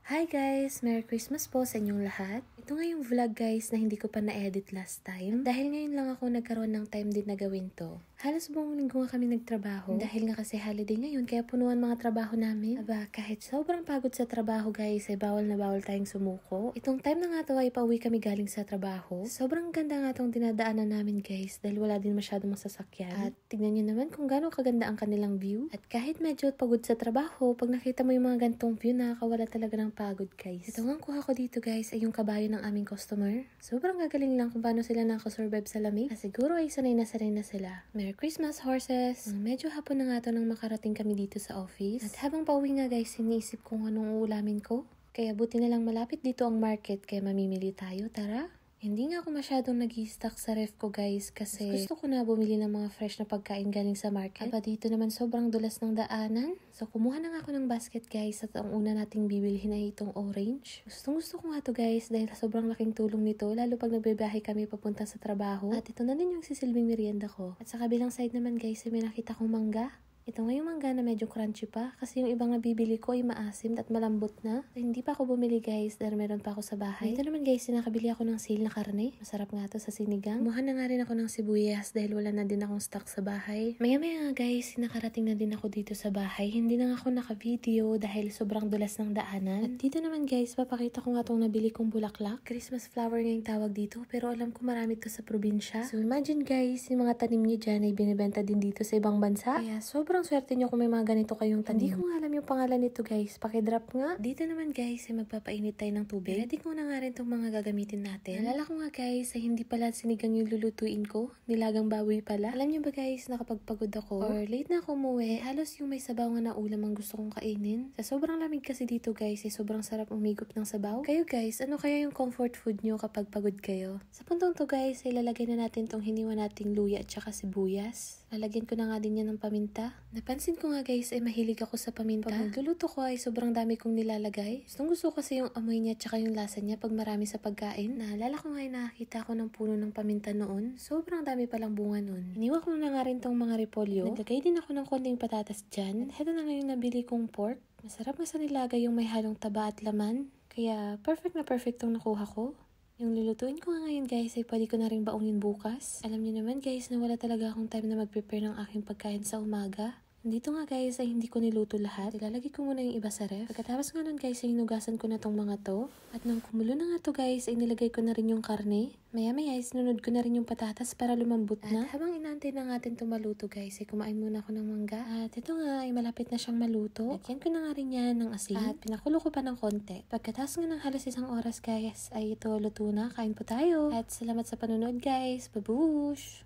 Hi guys! Merry Christmas po sa inyong lahat. Ito nga yung vlog guys na hindi ko pa na-edit last time. Dahil ngayon lang ako nagkaroon ng time din na gawin to. Halos buong linggo nga kami nagtrabaho. Dahil nga kasi holiday ngayon kaya punuan mga trabaho namin. Aba, kahit sobrang pagod sa trabaho guys ay bawal na bawal tayong sumuko. Itong time na nga to ay pauwi kami galing sa trabaho. Sobrang ganda nga tong dinadaanan namin guys dahil wala din masyadong masasakyan. At tignan nyo naman kung gaano kaganda ang kanilang view. At kahit medyo pagod sa trabaho, pag nakita mo yung mga gantong view nakakawala talaga ng pagod guys. Ito nga kuha ko dito guys ay yung kabayo ng aming customer. Sobrang gagaling lang kung paano sila nakasurvive sa lamig. Siguro ay sanay na sila. Merry Christmas horses! Medyo hapon na nga to nang makarating kami dito sa office. At habang pauwi nga guys, iniisip ko anong uulamin ko. Kaya buti na lang malapit dito ang market kaya mamimili tayo. Tara! Hindi nga ako masyadong nag-i-stock sa ref ko guys kasi gusto ko na bumili ng mga fresh na pagkain galing sa market. Aba dito naman sobrang dulas ng daanan. So kumuha na nga ako ng basket guys at ang una nating bibilhin ay itong orange. Gustong gusto ko nga to guys dahil sobrang laking tulong nito lalo pag nagbibiyahe kami papunta sa trabaho. At ito na din yung sisilbing merienda ko. At sa kabilang side naman guys ay may nakita kong mangga. Ito nga yung mangga na medyo crunchy pa kasi yung ibang nabibili ko ay maasim at malambot na. Hindi pa ako bumili guys dahil meron pa ako sa bahay. Ito naman guys, nakabili ako ng sale na karne. Masarap nga to sa sinigang. Kumuha na nga rin ako ng sibuyas dahil wala na din akong stock sa bahay. Maya-maya nga guys, nakarating na din ako dito sa bahay. Hindi na nga ako naka-video dahil sobrang dulas ng daanan. At dito naman guys, papakita ko nga itong nabili kong bulaklak. Christmas flower nga yung tawag dito pero alam ko marami to sa probinsya. So imagine guys, yung mga tanim nyo dyan ay binibenta din dito sa ibang bansa. Kaya sobrang swerte nyo kung may mga ganito kayong tanim. Hindi ko nga alam yung pangalan nito guys. Pakidrop nga. Dito naman guys ay magpapainit tayo ng tubig. Ready ko na nga rin itong mga gagamitin natin. Nalala ko nga guys ay hindi pala sinigang yung lulutuin ko. Nilagang baboy pala. Alam nyo ba guys na kapag pagod ako or late na ako umuwi, halos yung may sabaw nga na ulam ang gusto kong kainin. Sa sobrang lamig kasi dito guys ay sobrang sarap umigop ng sabaw. Kayo guys, ano kaya yung comfort food nyo kapag pagod kayo? Sa puntong to guys ay lalagay na natin tong hiniwa nating luya at saka sibuyas. Lalagyan ko na nga din yan ng paminta. Napansin ko nga guys ay mahilig ako sa paminta. Pag nagluluto ko ay sobrang dami kong nilalagay. Gusto kasi yung amoy niya tsaka yung lasa niya pag marami sa pagkain. Naalala ko nga ay nakakita ko ng puno ng paminta noon. Sobrang dami palang bunga noon. Iniwa ko na nga rin tong mga repolyo. Naglagay din ako ng konting patatas dyan. At heto na nga yung nabili kong pork. Masarap nga sa nilagay yung may halong taba at laman. Kaya perfect na perfect tong nakuha ko. Yung lulutuin ko nga ngayon guys ay pwede ko na rin baungin bukas. Alam niyo naman guys na wala talaga akong time na mag-prepare ng aking pagkain sa umaga. Dito nga guys ay hindi ko niluto lahat. Ilalagay ko muna yung iba sa ref. Pagkatapos nga nun guys ay hinugasan ko na tong mga to. At nang kumulo na nga to guys ay nilagay ko na rin yung karne. Maya-maya ay sinunod ko na rin yung patatas para lumambot na. At habang inaantay na natin to maluto guys ay kumain muna ako ng mangga. At ito nga ay malapit na siyang maluto. Lagyan ko na nga rin yan ng asin. At pinakulo ko pa ng konti. Pagkatapos nga ng halos 1 oras guys ay ito luto na. Kain po tayo. At salamat sa panonood guys. Babush!